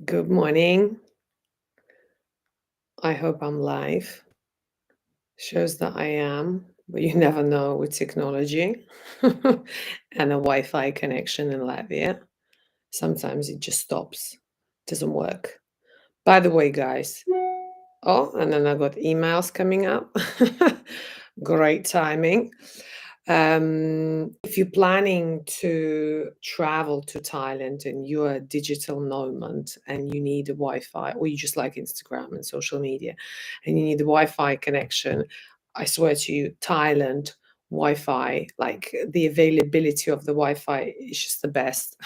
Good morning. I hope I'm live. Shows that I am, but you never know with technology and a Wi-Fi connection in Latvia. Sometimes it just stops, doesn't work. By the way, guys, oh, and then I got emails coming up. Great timing. If you're planning to travel to Thailand and you're a digital nomad and you need a Wi-Fi, or you just like Instagram and social media, and you need a Wi-Fi connection, I swear to you, Thailand Wi-Fi, like the availability of the Wi-Fi is just the best.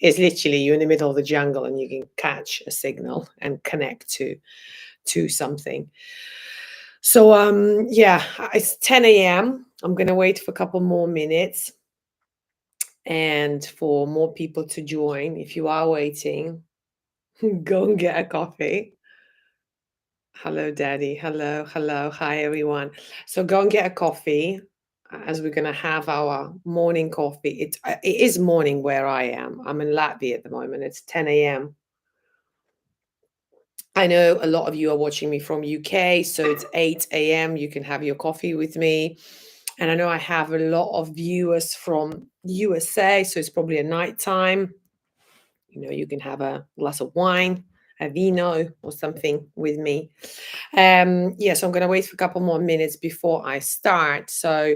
It's literally you're in the middle of the jungle and you can catch a signal and connect to something. So yeah, it's 10 a.m. I'm gonna wait for a couple more minutes and for more people to join. If you are waiting, go and get a coffee. Hello, Daddy. Hello, hello. Hi, everyone. So go and get a coffee as we're gonna have our morning coffee. It is morning where I am. I'm in Latvia at the moment. It's 10 a.m. I know a lot of you are watching me from UK, so it's 8 a.m. You can have your coffee with me. And I know I have a lot of viewers from USA, so it's probably a night time. You know, you can have a glass of wine, a vino or something with me. Yeah, so I'm going to wait for a couple more minutes before I start. So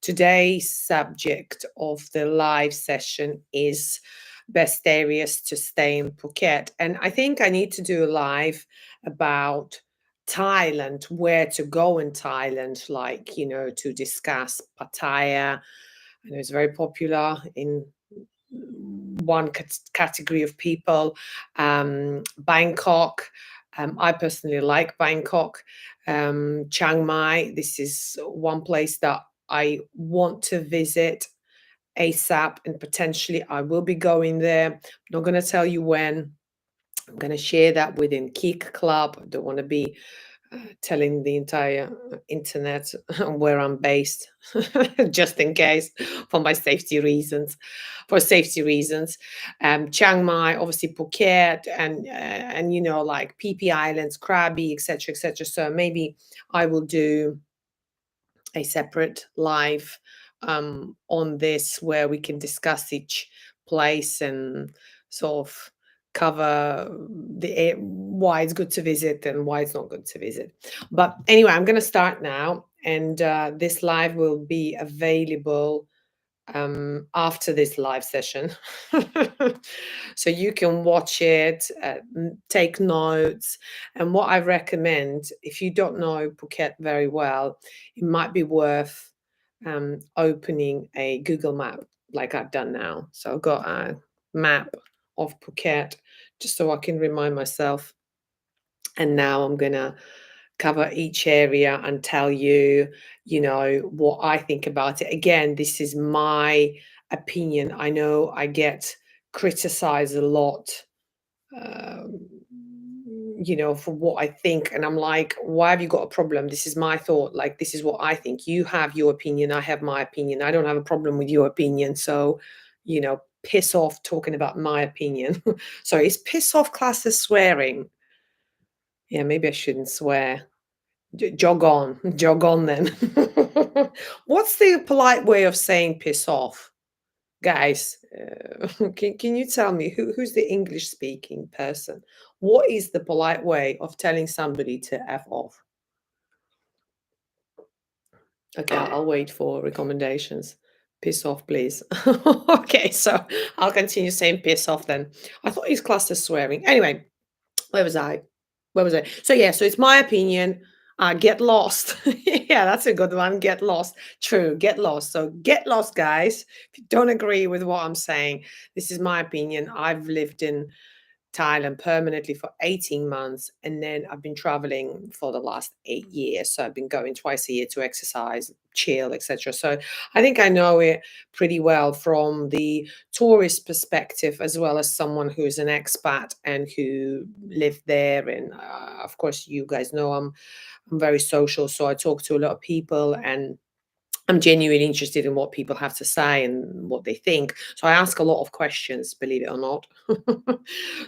today's subject of the live session is best areas to stay in Phuket. And I think I need to do a live about Thailand, where to go in Thailand, like, you know, to discuss Pattaya. I know it's very popular in one category of people. Bangkok. I personally like Bangkok. Chiang Mai. This is one place that I want to visit ASAP, and potentially I will be going there. I'm not going to tell you when. I'm going to share that within Kica Club. I don't want to be telling the entire internet where I'm based, just in case, for my safety reasons. For safety reasons, Chiang Mai, obviously Phuket, and you know, like PP Islands, Krabi, etc., etc. So maybe I will do a separate live on this where we can discuss each place and sort of cover why it's good to visit and why it's not good to visit. But anyway, I'm going to start now, and this live will be available after this live session. So you can watch it, take notes. And what I recommend, if you don't know Phuket very well, it might be worth opening a Google map like I've done now. So I've got a map of Phuket just so I can remind myself. And now I'm going to cover each area and tell you, you know, what I think about it. Again, this is my opinion. I know I get criticized a lot, um, you know, for what I think. And I'm like, why have you got a problem? This is my thought. Like, this is what I think. You have your opinion. I have my opinion. I don't have a problem with your opinion. So, you know, piss off talking about my opinion. So is piss off class as swearing? Yeah, maybe I shouldn't swear. Jog on then. What's the polite way of saying piss off? Guys, can you tell me who's the English speaking person? What is the polite way of telling somebody to F off? Okay, I'll wait for recommendations. Piss off, please. Okay, so I'll continue saying piss off then. I thought he's classed as swearing. Anyway, where was I? Where was I? So yeah, so it's my opinion. Get lost. Yeah, that's a good one. Get lost. True. Get lost. So get lost, guys. If you don't agree with what I'm saying, this is my opinion. I've lived in Thailand permanently for 18 months, and then I've been traveling for the last 8 years. So I've been going twice a year to exercise, chill, etc. So I think I know it pretty well from the tourist perspective, as well as someone who's an expat and who lived there. And of course, you guys know I'm very social, so I talk to a lot of people, and I'm genuinely interested in what people have to say and what they think. So I ask a lot of questions, believe it or not.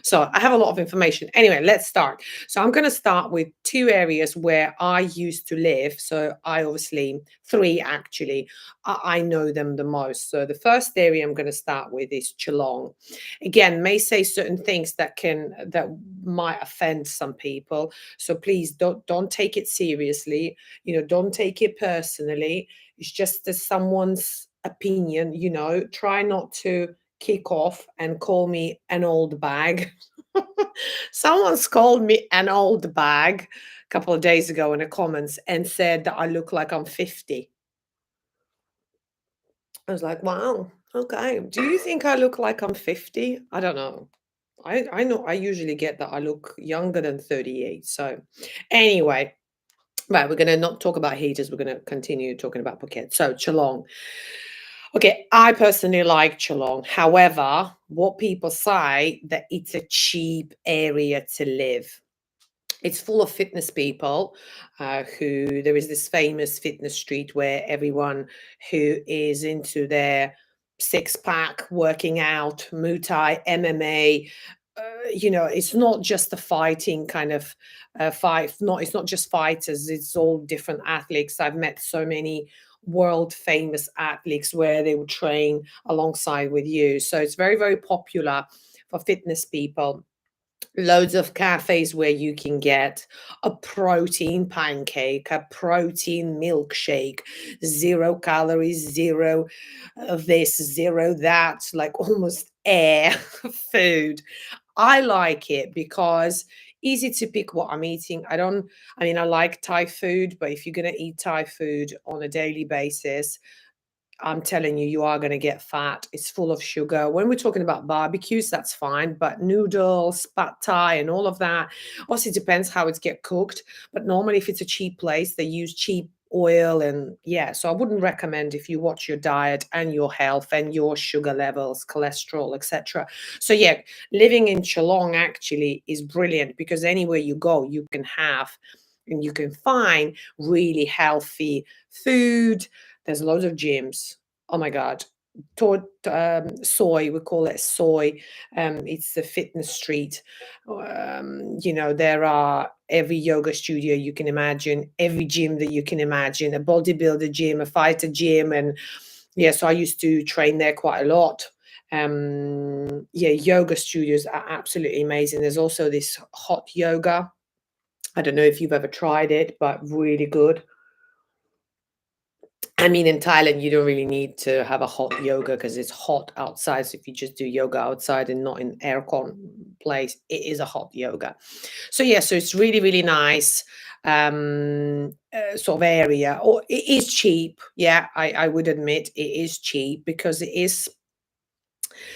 So I have a lot of information. Anyway, let's start. So I'm going to start with two areas where I used to live. So I obviously, three actually, I know them the most. So the first area I'm going to start with is Geelong. Again, may say certain things that might offend some people. So please don't take it seriously. Don't take it personally. It's just as someone's opinion, try not to kick off and call me an old bag. Someone's called me an old bag a couple of days ago in the comments and said that I look like I'm 50. I was like, wow, okay. Do you think I look like I'm 50? I don't know. I know I usually get that I look younger than 38. So anyway, right, we're going to not talk about heaters. We're going to continue talking about Phuket. So Geelong. Okay, I personally like Geelong. However, what people say that it's a cheap area to live. It's full of fitness people who there is this famous fitness street where everyone who is into their six pack, working out, Muay Thai, MMA, it's not just the fighting kind of fight. Not It's not just fighters. It's all different athletes. I've met so many world famous athletes where they will train alongside with you. So it's very, very popular for fitness people. Loads of cafes where you can get a protein pancake, a protein milkshake, 0 calories, zero of this, zero that, like almost air food. I like it because easy to pick what I'm eating. I like Thai food, but if you're going to eat Thai food on a daily basis, I'm telling you, you are going to get fat. It's full of sugar. When we're talking about barbecues, that's fine, but noodles, pad thai, and all of that, obviously it depends how it's get cooked. But normally, if it's a cheap place, they use cheap oil, and yeah. So I wouldn't recommend if you watch your diet and your health and your sugar levels, cholesterol, etc. So yeah, living in Geelong actually is brilliant because anywhere you go, you can have and you can find really healthy food. There's loads of gyms. Oh my God. Soy, we call it soy. It's the fitness street. There are every yoga studio you can imagine, every gym that you can imagine, a bodybuilder gym, a fighter gym. And yeah, so I used to train there quite a lot. Yeah, yoga studios are absolutely amazing. There's also this hot yoga. I don't know if you've ever tried it, but really good. I mean, in Thailand, you don't really need to have a hot yoga because it's hot outside. So if you just do yoga outside and not in aircon place, it is a hot yoga. So yeah, so it's really, really nice sort of area. Or it is cheap. Yeah, I would admit it is cheap because it is,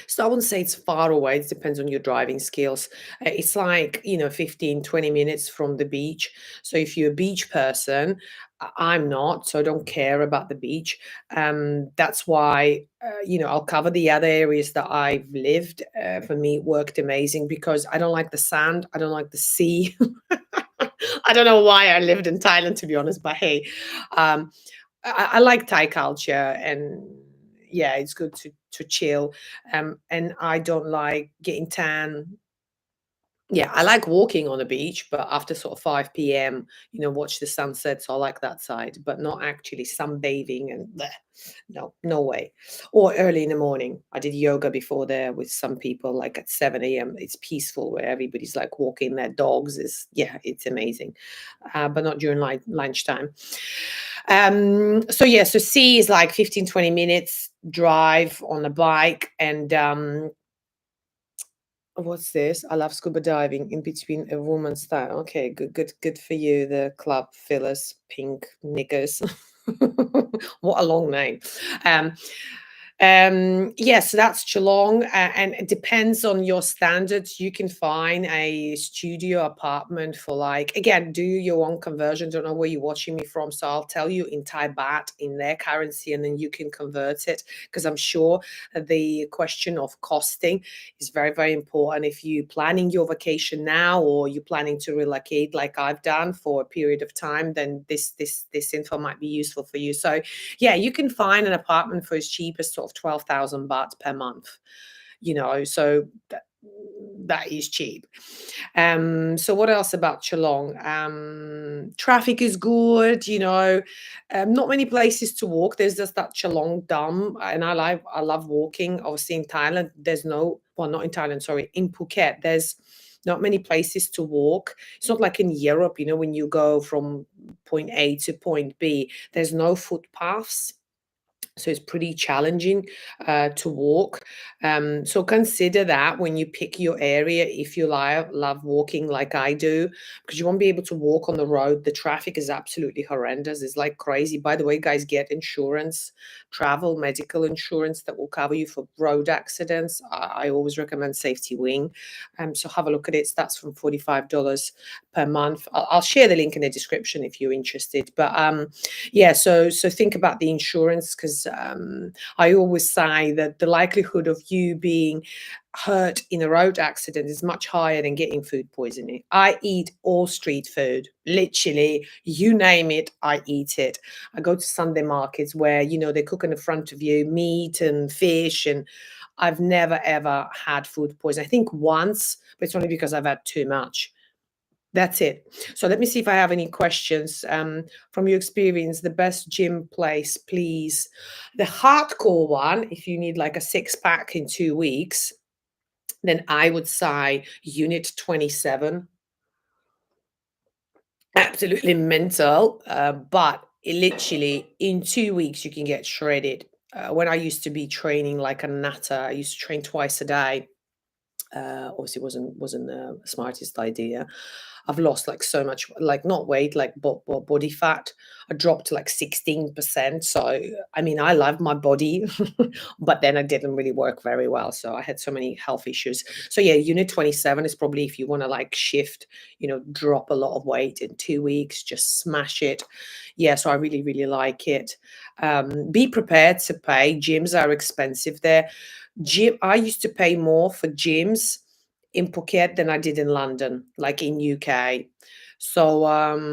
so I wouldn't say it's far away. It depends on your driving skills. It's like, 15, 20 minutes from the beach. So if you're a beach person, I'm not, so I don't care about the beach. That's why, I'll cover the other areas that I've lived. For me, it worked amazing because I don't like the sand. I don't like the sea. I don't know why I lived in Thailand, to be honest, but hey, um, I like Thai culture and yeah, it's good to chill. And I don't like getting tan. Yeah, I like walking on the beach, but after sort of 5 p.m., watch the sunset. So I like that side, but not actually sunbathing and bleh. No, no way. Or early in the morning. I did yoga before there with some people, like at 7 a.m. It's peaceful where everybody's like walking their dogs. Yeah, it's amazing. But not during lunchtime. So yeah, so sea is like 15, 20 minutes drive on a bike. And what's this? I love scuba diving in between a woman's thigh. Okay, good, good, good for you, the club fillers, pink niggers. What a long name. Um, Yes, that's Geelong, and it depends on your standards. You can find a studio apartment for like, again, do your own conversion. Don't know where you're watching me from, so I'll tell you in Thai baht in their currency, and then you can convert it because I'm sure the question of costing is very, very important. If you're planning your vacation now or you're planning to relocate, like I've done for a period of time, then this info might be useful for you. So yeah, you can find an apartment for as cheap as sort of 12,000 baht per month, so that is cheap. So what else about Geelong? Traffic is good, not many places to walk. There's just that Geelong Dam, and I love walking. Obviously in Thailand, there's no, well, not in Thailand, sorry, in Phuket, there's not many places to walk. It's not like in Europe, when you go from point A to point B, there's no footpaths. So it's pretty challenging to walk. So consider that when you pick your area, if you love walking like I do, because you won't be able to walk on the road. The traffic is absolutely horrendous. It's like crazy. By the way, guys, get insurance, travel, medical insurance that will cover you for road accidents. I always recommend Safety Wing. So have a look at it. That's from $45 per month. I'll share the link in the description if you're interested. But yeah, so think about the insurance, because I always say that the likelihood of you being hurt in a road accident is much higher than getting food poisoning. I eat all street food, literally, you name it, I eat it. I go to Sunday markets where, they cook in front of you, meat and fish, and I've never ever had food poisoning. I think once, but it's only because I've had too much. That's it. So let me see if I have any questions. From your experience, the best gym place, please. The hardcore one, if you need like a six-pack in 2 weeks, then I would say Unit 27. Absolutely mental, but literally in 2 weeks you can get shredded. When I used to be training like a nutter, I used to train twice a day. Obviously wasn't the smartest idea. I've lost like so much, like not weight, like body fat. I dropped to like 16%. So I mean, I love my body, but then I didn't really work very well. So I had so many health issues. So yeah, Unit 27 is probably if you want to like shift, drop a lot of weight in 2 weeks, just smash it. Yeah, so I really, really like it. Be prepared to pay. Gyms are expensive there. I used to pay more for gyms in Phuket than I did in London, like in UK. So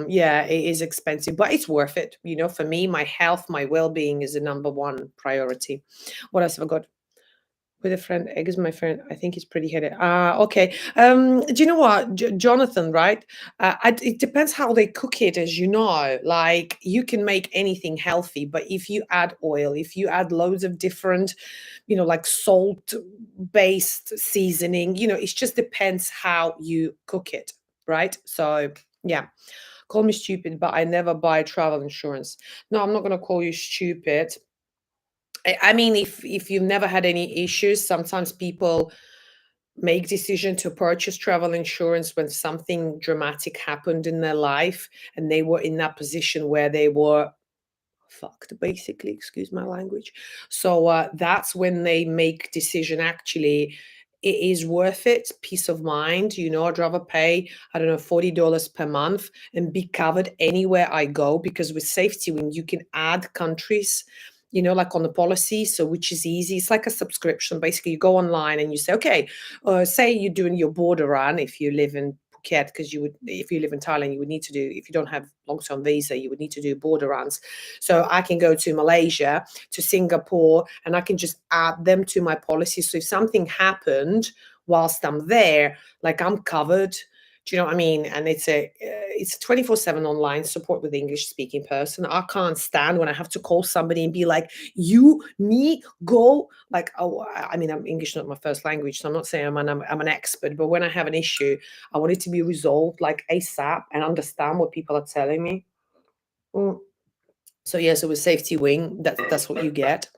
yeah, it is expensive, but it's worth it. For me, my health, my well-being is the number one priority. What else have I got? With a friend, egg is my friend. I think he's pretty headed. Okay. Do you know what, Jonathan? Right? It depends how they cook it, as you know. Like you can make anything healthy, but if you add oil, if you add loads of different, like salt-based seasoning, it just depends how you cook it, right? So yeah. Call me stupid, but I never buy travel insurance. No, I'm not gonna call you stupid. I mean, if you've never had any issues, sometimes people make decision to purchase travel insurance when something dramatic happened in their life and they were in that position where they were fucked, basically, excuse my language. So that's when they make decision. Actually, it is worth it, peace of mind. I'd rather pay, I don't know, $40 per month and be covered anywhere I go, because with Safety Wing you can add countries, like on the policy, so which is easy. It's like a subscription. Basically, you go online and you say, okay, say you're doing your border run if you live in Phuket, because if you live in Thailand, you would need to do, if you don't have long-term visa, you would need to do border runs. So I can go to Malaysia, to Singapore, and I can just add them to my policy. So if something happened whilst I'm there, like I'm covered. Do you know what I mean? And it's a 24/7 online support with the English speaking person. I can't stand when I have to call somebody and be like, you, me, go. Like, oh, I mean, I'm English, not my first language, so I'm not saying I'm an expert, but when I have an issue, I want it to be resolved like ASAP and understand what people are telling me. So yeah, so with Safety Wing, that's what you get.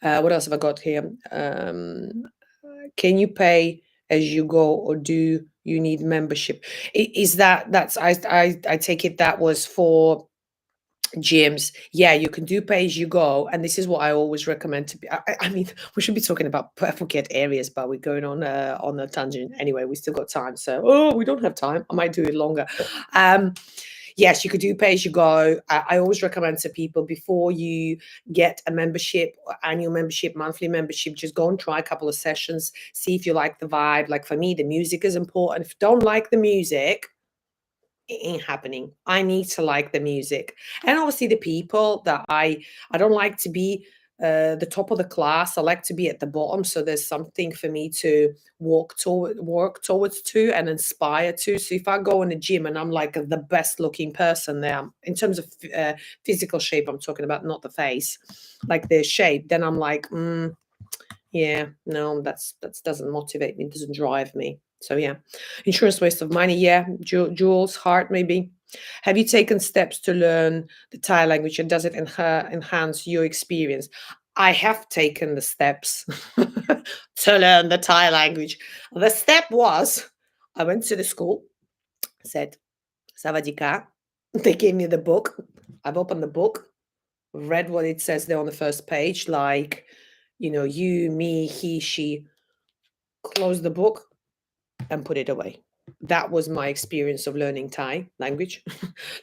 What else have I got here? Can you pay as you go, or do you need membership? Is that's I take it that was for gyms. Yeah, you can do pay as you go, and this is what I always recommend to be. I mean, we should be talking about Phuket areas, but we're going on a tangent anyway. We still got time, so we don't have time. I might do it longer. Yes, you could do pay as you go. I always recommend to people before you get a membership, annual membership, monthly membership, just go and try a couple of sessions, see if you like the vibe. Like for me, the music is important. If you don't like the music, it ain't happening. I need to like the music, and obviously the people that I don't like to be the top of the class. I like to be at the bottom, so there's something for me to work towards to and inspire to. So if I go in the gym and I'm like the best looking person there in terms of physical shape, I'm talking about, not the face, like the shape, then I'm like, yeah, no, that doesn't motivate me, doesn't drive me. So yeah, insurance waste of money. Yeah, Jules, heart maybe. Have you taken steps to learn the Thai language, and does it enhance your experience? I have taken the steps to learn the Thai language. The step was I went to the school, said Savadika. They gave me the book. I've opened the book, read what it says there on the first page, like, you, me, he, she. Close the book and put it away. That was my experience of learning Thai language.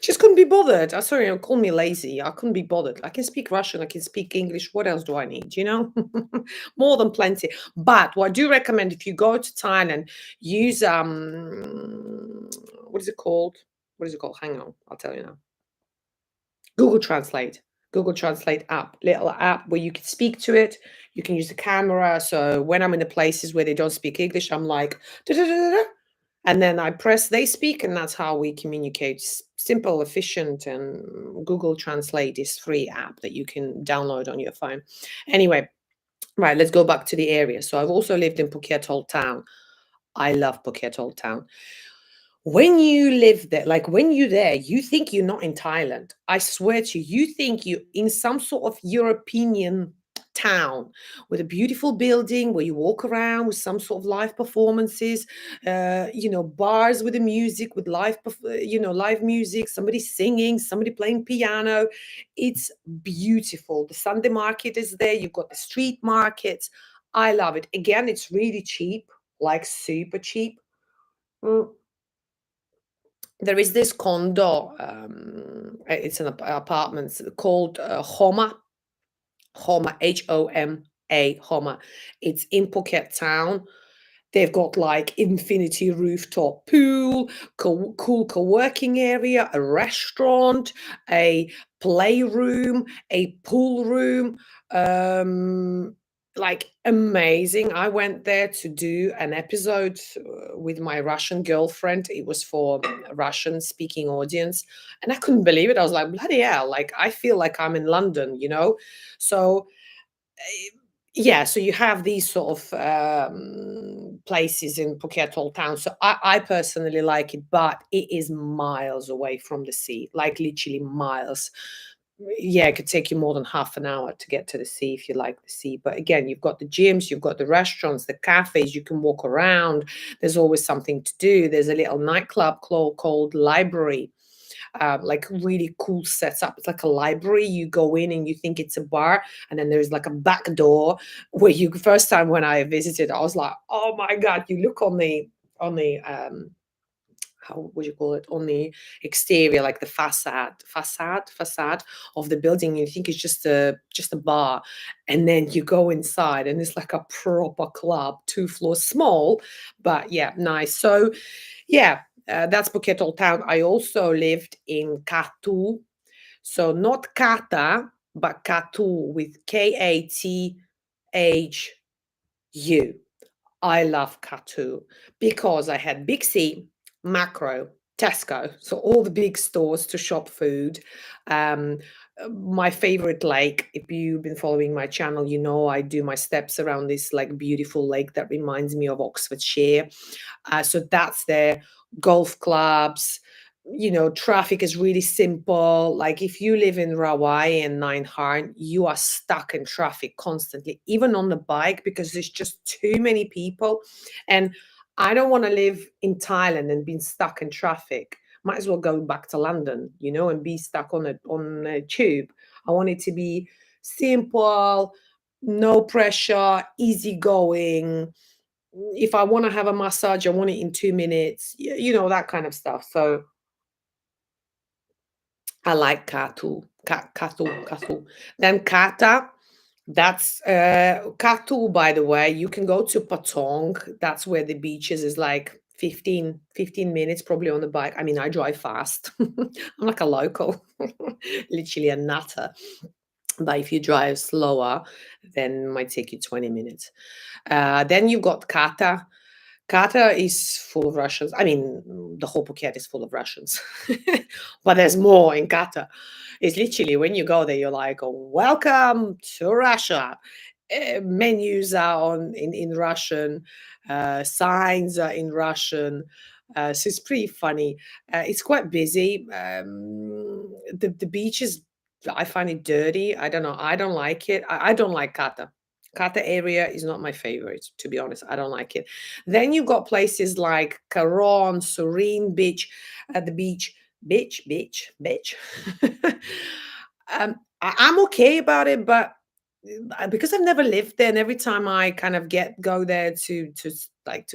Just couldn't be bothered. Sorry, don't call me lazy. I couldn't be bothered. I can speak Russian. I can speak English. What else do I need? More than plenty. But what I do recommend, if you go to Thailand, use what is it called? What is it called? Hang on, I'll tell you now. Google Translate. Google Translate app, little app where you can speak to it. You can use the camera. So when I'm in the places where they don't speak English, I'm like, da, da, da, da, and then I press they speak, and that's how we communicate. Simple, efficient, and Google Translate is free app that you can download on your phone. Anyway, right, let's go back to the area. So I've also lived in Phuket Old Town. I love Phuket Old Town. When you live there, like when you're there, you think you're not in Thailand. I swear to you, you think you're in some sort of European town with a beautiful building where you walk around with some sort of live performances, bars with the music, with live music, somebody singing, somebody playing piano. It's beautiful. The Sunday market is there. You've got the street markets. I love it. Again, it's really cheap, like super cheap. Mm. There is this condo, it's an apartment called Homa, Homa, Homa. It's in Phuket town. They've got like infinity rooftop pool, cool co-working area, a restaurant, a playroom, a pool room. Like amazing. I went there to do an episode with my Russian girlfriend. It was for a Russian speaking audience, and I couldn't believe it. I was like, bloody hell, like I feel like I'm in London. So yeah, so you have these sort of places in Phuket Old Town. So I personally like it, but it is miles away from the sea, like literally miles. Yeah, it could take you more than half an hour to get to the sea if you like the sea. But again, you've got the gyms, you've got the restaurants, the cafes, you can walk around. There's always something to do. There's a little nightclub called Library, like really cool setup. It's like a library. You go in and you think it's a bar, and then there's like a back door where you. First time when I visited, I was like, oh my god! You look on the how would you call it, on the exterior, like the facade of the building. You think it's just a bar, and then you go inside and it's like a proper club, 2 floors, small, but yeah, nice. So yeah, that's Phuket Old Town. I also lived in Katu, so not Kata, but Katu with Kathhu. I love Katu because I had Big C, Macro, Tesco, so all the big stores to shop food. Um, my favorite lake, if you've been following my channel, I do my steps around this like beautiful lake that reminds me of Oxfordshire. So that's there. Golf clubs. Traffic is really simple. Like if you live in Rawai and Nine Harn, you are stuck in traffic constantly, even on the bike, because there's just too many people. And I don't want to live in Thailand and being stuck in traffic. might as well go back to London, and be stuck on a tube. I want it to be simple, no pressure, easy going. If I want to have a massage, I want it in 2 minutes, that kind of stuff. So I like Katu. Then Kata, that's Katu, by the way, you can go to Patong. That's where the beaches is like 15 minutes probably on the bike. I mean, I drive fast. I'm like a local, literally a nutter. But if you drive slower, then it might take you 20 minutes. Then you've got Kata. Kata is full of Russians. I mean, the whole Phuket is full of Russians, but there's more in Kata. It's literally when you go there, you're like, "Oh, welcome to Russia." Menus are in Russian, signs are in Russian. So it's pretty funny. It's quite busy. The beach is, I find it dirty. I don't know. I don't like it. I don't like Kata. Kata area is not my favorite, to be honest. I don't like it. Then you've got places like Caron, Serene Beach, the beach. I'm okay about it, but because I've never lived there, and every time I kind of go there to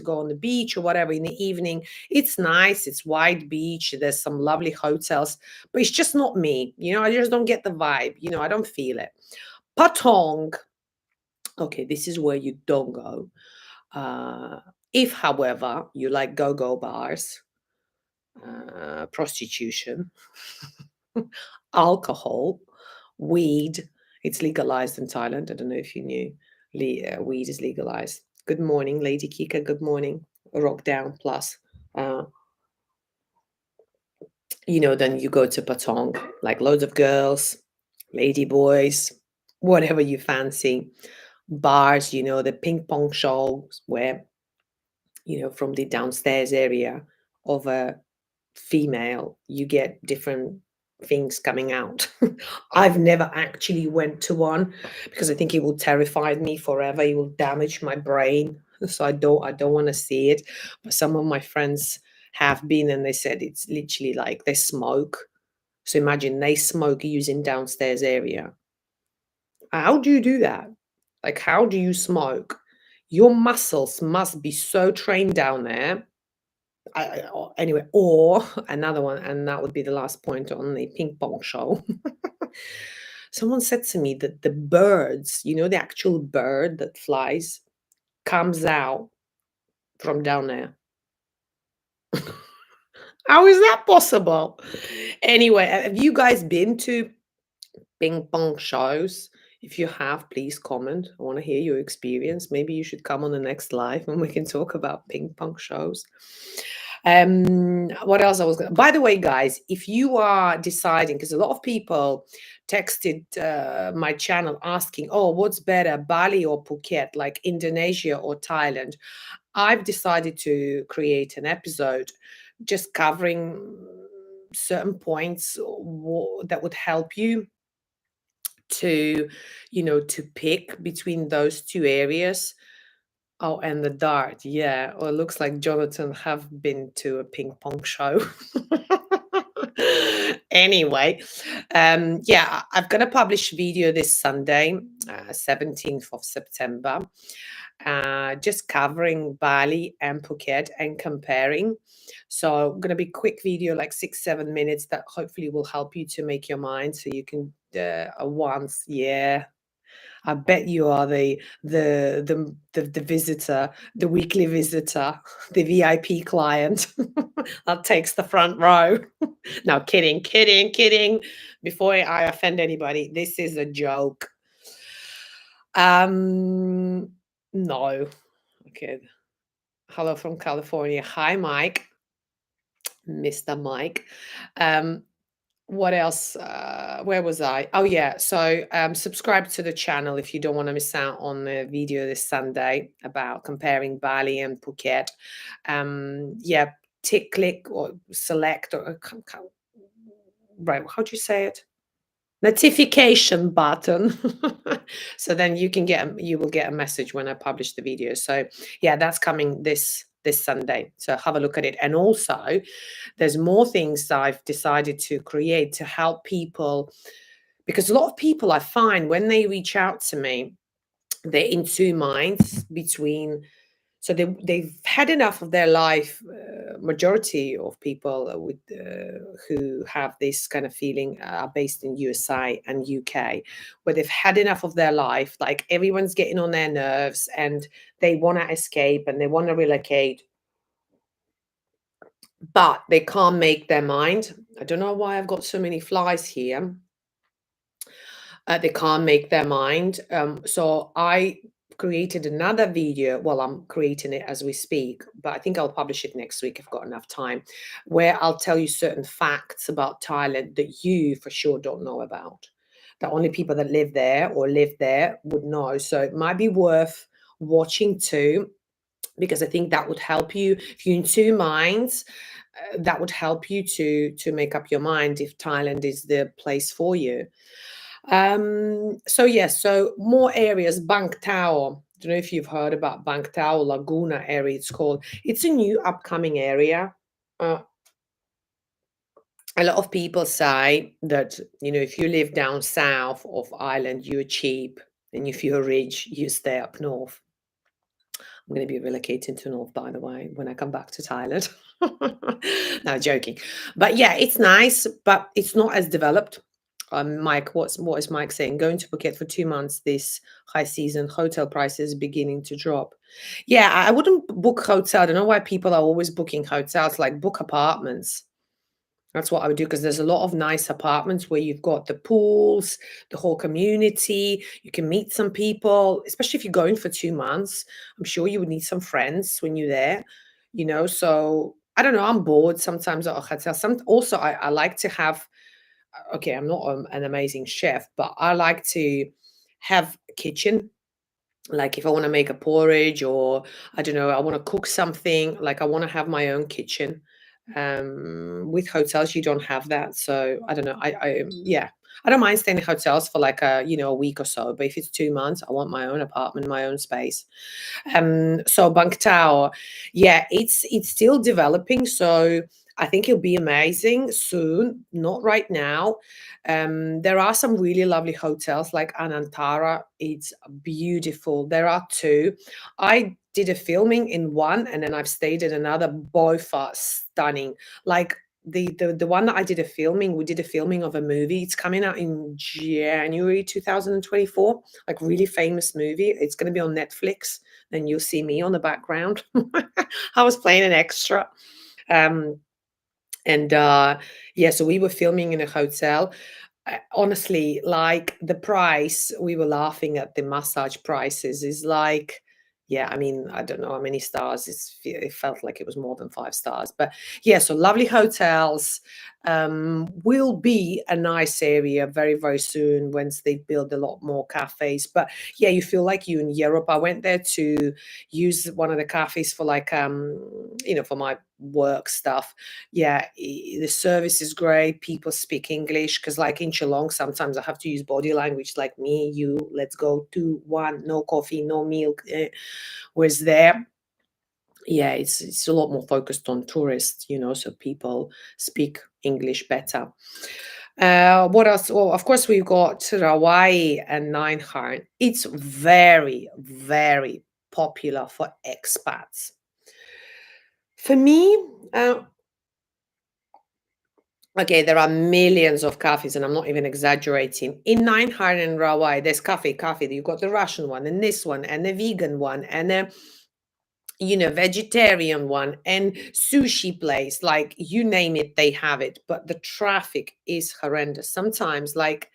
go on the beach or whatever in the evening, it's nice. It's wide beach. There's some lovely hotels, but it's just not me. I just don't get the vibe. I don't feel it. Patong. Okay, this is where you don't go. If, however, you like go-go bars, prostitution, alcohol, weed, it's legalized in Thailand. I don't know if you knew. Weed is legalized. Good morning, Lady Kica. Good morning. Rock down plus. Then you go to Patong, like loads of girls, lady boys, whatever you fancy. Bars, the ping pong shows where, from the downstairs area of a female, you get different things coming out. I've never actually went to one because I think it will terrify me forever. It will damage my brain. So I don't want to see it. But some of my friends have been, and they said it's literally like they smoke. So imagine they smoke using downstairs area. How do you do that? Like, how do you smoke? Your muscles must be so trained down there. Anyway, or another one, and that would be the last point on the ping pong show. Someone said to me that the birds, the actual bird that flies, comes out from down there. How is that possible? Anyway, have you guys been to ping pong shows? If you have, please comment. I want to hear your experience. Maybe you should come on the next live and we can talk about ping pong shows. What else by the way, guys, if you are deciding, because a lot of people texted my channel asking, oh, what's better, Bali or Phuket, like Indonesia or Thailand? I've decided to create an episode just covering certain points that would help you to pick between those two areas. Oh, and the dart, yeah. Well, it looks like Jonathan have been to a ping pong show. Anyway, yeah, I'm gonna publish video this Sunday, 17th of September, just covering Bali and Phuket and comparing. So gonna be quick video, like 6-7 minutes, that hopefully will help you to make your mind, so you can once, yeah. I bet you are the visitor, the weekly visitor, the VIP client that takes the front row. No, kidding. Before I offend anybody, this is a joke. No. Okay. Hello from California. Hi, Mike. Mr. Mike. What else? Where was I? Oh, yeah. So subscribe to the channel if you don't want to miss out on the video this Sunday about comparing Bali and Phuket. Yeah, click or select or right. How do you say it? Notification button. So then you will get a message when I publish the video. So yeah, that's coming this this Sunday. So have a look at it. And also, there's more things I've decided to create to help people, because a lot of people I find when they reach out to me, they're in two minds between. So they've had enough of their life. Majority of people who have this kind of feeling are based in USA and UK, where they've had enough of their life. Like everyone's getting on their nerves, and they want to escape and they want to relocate, but they can't make their mind. I don't know why I've got so many flies here. They can't make their mind. So I created another video. Well, I'm creating it as we speak, but I think I'll publish it next week if I've got enough time, where I'll tell you certain facts about Thailand that you for sure don't know about. The only people that live there or live there would know. So it might be worth watching too, because I think that would help you. If you're in two minds, that would help you to make up your mind if Thailand is the place for you. So yes, so more areas. Bank Tower. Don't know if you've heard about Bank Tower, Laguna area. It's called. It's a new upcoming area. Uh, a lot of people say that if you live down south of Ireland, you're cheap, and if you're rich, you stay up north. I'm going to be relocating to north, by the way, when I come back to Thailand. No, joking. But yeah, it's nice, but it's not as developed. Mike, what is Mike saying? Going to Phuket for 2 months this high season, hotel prices beginning to drop. Yeah, I wouldn't book hotel. I don't know why people are always booking hotels, like book apartments. That's what I would do, because there's a lot of nice apartments where you've got the pools, the whole community. You can meet some people, especially if you're going for 2 months. I'm sure you would need some friends when you're there, So I don't know. I'm bored sometimes at a hotel. Also, I like to have. Okay, I'm not an amazing chef, but I like to have a kitchen. Like if I want to make a porridge, or I don't know, I want to cook something, like I want to have my own kitchen. With hotels, you don't have that. So I don't know. Yeah, I don't mind staying in hotels for like a week or so, but if it's 2 months, I want my own apartment, my own space. So Bank Tower, yeah, it's still developing. So I think it'll be amazing soon, not right now. There are some really lovely hotels like Anantara. It's beautiful. There are two. I did a filming in one, and then I've stayed in another. Both are stunning. Like the one that I did a filming, we did a filming of a movie. It's coming out in January 2024. Like really famous movie. It's going to be on Netflix. Then you'll see me on the background. I was playing an extra. Um, and yeah, so we were filming in a hotel. Honestly, like the price, we were laughing at the massage prices, is like, yeah, I mean, I don't know how many stars. It felt like it was more than 5 stars. But yeah, so lovely hotels. Will be a nice area very, very soon once they build a lot more cafes. But yeah, you feel like you're in Europe. I went there to use one of the cafes for like, for my work stuff. Yeah, the service is great. People speak English, because like in Geelong, sometimes I have to use body language, like me, you, let's go, 2, 1, no coffee, no milk. Whereas there, yeah, it's a lot more focused on tourists, so people speak English better. What else? Well, of course, we've got Rawai and 𝐼𝐻. It's very, very popular for expats. For me, okay, there are millions of cafes, and I'm not even exaggerating. In 𝐼𝐻 and Rawai, there's coffee. You've got the Russian one, and this one, and the vegan one, and the vegetarian one, and sushi place. Like you name it, they have it. But the traffic is horrendous. Sometimes, like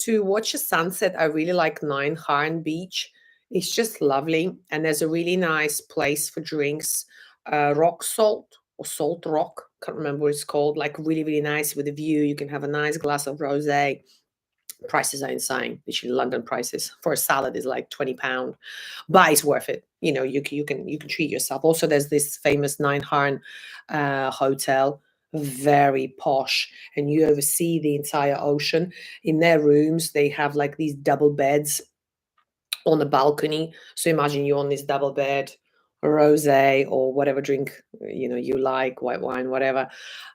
to watch a sunset, I really like 𝐼𝐻 Beach. It's just lovely, and there's a really nice place for drinks, rock salt or salt rock. Can't remember what it's called. Like really, really nice with a view. You can have a nice glass of rosé. Prices are insane. Literally London prices for a salad is like £20, but it's worth it. You can treat yourself. Also, there's this famous 𝐼𝐻 hotel, very posh, and you oversee the entire ocean. In their rooms, they have like these double beds on the balcony. So imagine you're on this double bed rosé or whatever drink you like, white wine, whatever,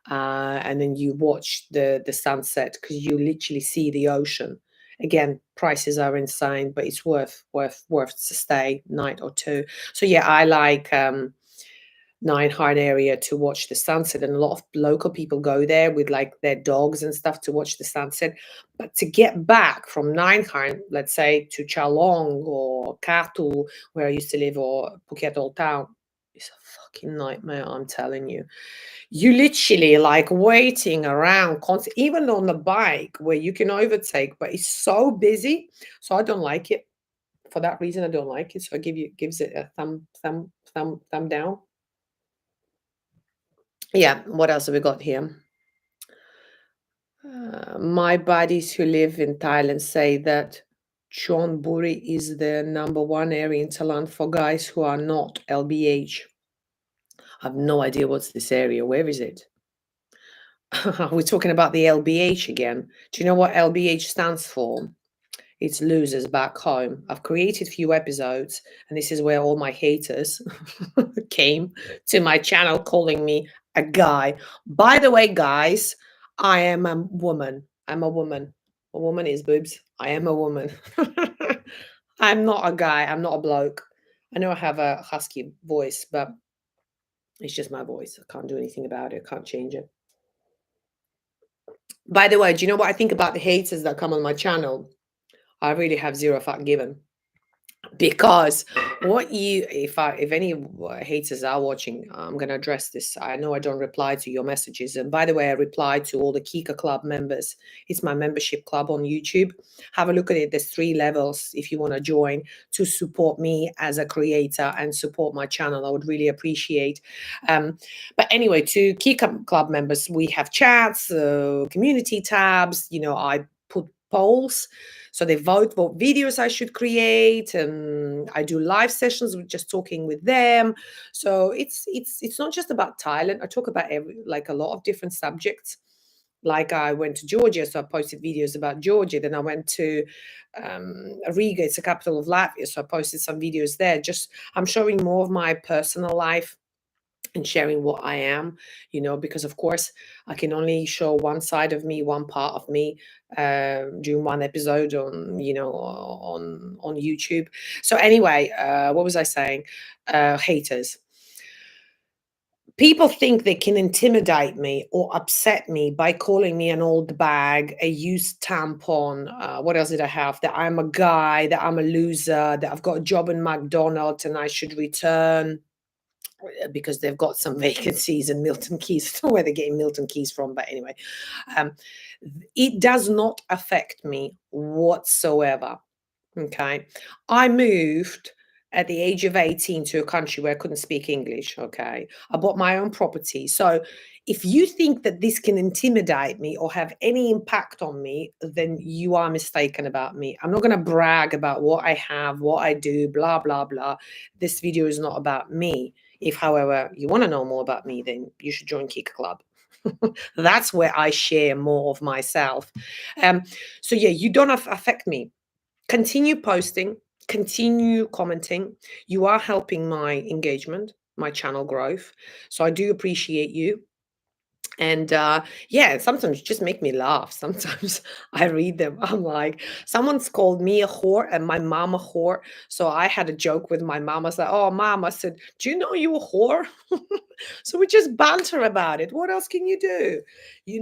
and then you watch the sunset because you literally see the ocean. Again, prices are insane, but it's worth to stay night or two. So yeah, I like Nine area to watch the sunset, and a lot of local people go there with like their dogs and stuff to watch the sunset. But to get back from Nine, let's say, to Chalong or Katu, where I used to live, or Phuket Old Town, it's a fucking nightmare, I'm telling you. You literally like waiting around even on the bike where you can overtake, but it's so busy. So I don't like it. For that reason, I don't like it. So I gives it a thumb down. Yeah, what else have we got here? My buddies who live in Thailand say that Chonburi is the #1 area in Thailand for guys who are not LBH. I have no idea what's this area. Where is it? We're talking about the LBH again. Do you know what LBH stands for? It's losers back home. I've created a few episodes, and this is where all my haters came to my channel calling me a guy. By the way, guys, I am a woman. I'm a woman. A woman is boobs. I am a woman. I'm not a guy. I'm not a bloke. I know I have a husky voice, but it's just my voice. I can't do anything about it. I can't change it. By the way, do you know what I think about the haters that come on my channel? I really have zero fuck given. Because if any haters are watching, I'm going to address this. I know I don't reply to your messages, and by the way, I reply to all the Kica Club members. It's my membership club on YouTube. Have a look at it. There's 3 levels if you want to join to support me as a creator and support my channel. I would really appreciate. But anyway, to Kica Club members, we have chats, community tabs. I put polls. So they vote what videos I should create, and I do live sessions with just talking with them. So it's not just about Thailand. I talk about a lot of different subjects. Like I went to Georgia, so I posted videos about Georgia. Then I went to Riga, it's the capital of Latvia, so I posted some videos there. Just I'm showing more of my personal life and sharing what I am, because of course I can only show one side of me, one part of me, during one episode on, on YouTube. So anyway, what was I saying? Haters. People think they can intimidate me or upset me by calling me an old bag, a used tampon. What else did I have? That I'm a guy, that I'm a loser, that I've got a job in McDonald's and I should return because they've got some vacancies in Milton Keyes. I don't know where they're getting Milton Keyes from, but anyway, it does not affect me whatsoever. Okay. I moved at the age of 18 to a country where I couldn't speak English. Okay. I bought my own property. So if you think that this can intimidate me or have any impact on me, then you are mistaken about me. I'm not going to brag about what I have, what I do, blah, blah, blah. This video is not about me. If, however, you want to know more about me, then you should join Kica Club. That's where I share more of myself. So yeah, you don't affect me. Continue posting, continue commenting. You are helping my engagement, my channel growth. So I do appreciate you. And yeah, sometimes just make me laugh. Sometimes I read them. I'm like, someone's called me a whore and my mom a whore. So I had a joke with my mom. I said, "Oh, mom," I said, "do you know you a whore?" So we just banter about it. What else can you do?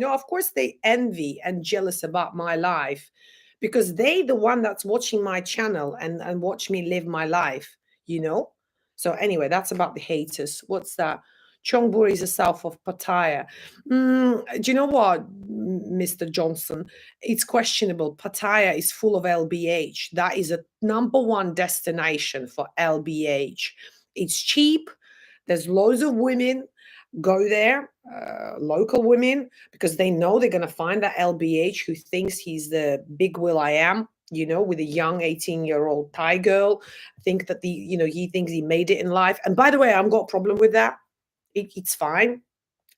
Of course they envy and jealous about my life because they the one that's watching my channel and watch me live my life, you know? So anyway, that's about the haters. What's that? Chonburi is a south of Pattaya. Do you know what, Mr. Johnson? It's questionable. Pattaya is full of LBH. That is a #1 destination for LBH. It's cheap. There's loads of women go there, local women, because they know they're going to find that LBH who thinks he's the big Will I Am, with a young 18-year-old Thai girl. Think that he thinks he made it in life. And by the way, I've got a problem with that. It's fine.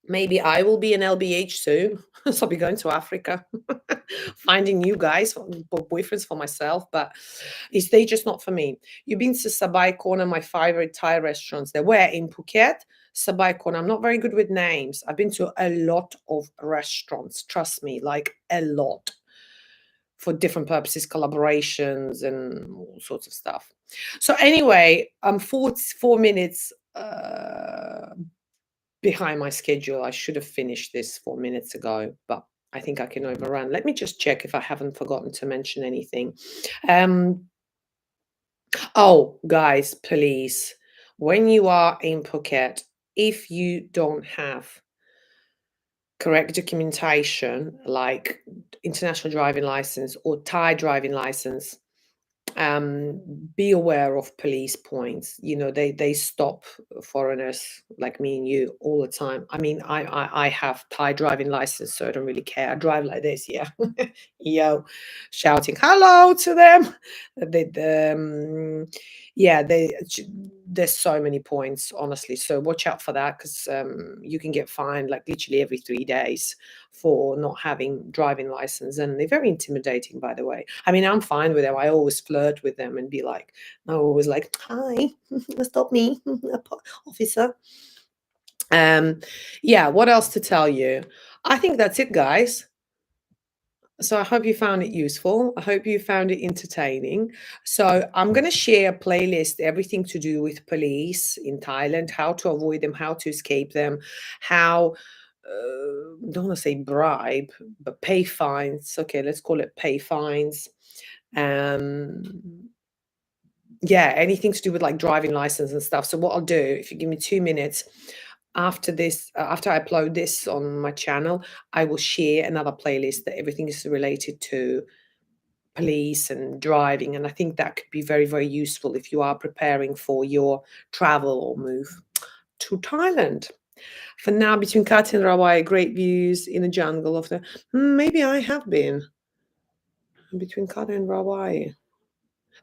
Maybe I will be an LBH soon. So I'll be going to Africa, finding new guys, boyfriends for myself, but they just not for me. You've been to Sabai Corner, my favorite Thai restaurants. They were in Phuket, Sabai Corner. I'm not very good with names. I've been to a lot of restaurants, trust me, like a lot, for different purposes, collaborations and all sorts of stuff. So anyway, I'm 4 minutes behind my schedule. I should have finished this 4 minutes ago, but I think I can overrun. Let me just check if I haven't forgotten to mention anything. Oh, guys, please, when you are in Phuket, if you don't have correct documentation like international driving license or Thai driving license, be aware of police points. They stop foreigners like me and you all the time. I mean, I have Thai driving license, so I don't really care. I drive like this, yeah. Yo, shouting hello to them. Yeah, there's so many points, honestly, so watch out for that, because you can get fined like literally every 3 days for not having driving license, and they're very intimidating, by the way. I mean, I'm fine with them. I always flirt with them and be like, I'm always like, hi, stop me, officer. Yeah, what else to tell you? I think that's it, guys. So I hope you found it useful. I hope you found it entertaining. So I'm going to share a playlist, everything to do with police in Thailand, how to avoid them, how to escape them, how, don't want to say bribe, but pay fines. Okay, let's call it pay fines. Yeah, anything to do with like driving license and stuff. So what I'll do, if you give me 2 minutes after this, after I upload this on my channel, I will share another playlist that everything is related to police and driving. And I think that could be very, very useful if you are preparing for your travel or move to Thailand. For now, between Kat and Rawai, great views in the jungle of the. Maybe I have been between Kat and Rawai.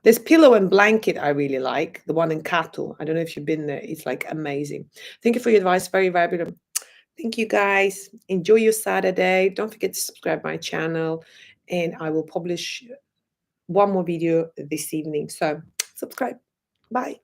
There's Pillow and Blanket I really like, the one in Kato. I don't know if you've been there. It's like amazing. Thank you for your advice. Very valuable. Thank you, guys. Enjoy your Saturday. Don't forget to subscribe my channel, and I will publish one more video this evening. So subscribe. Bye.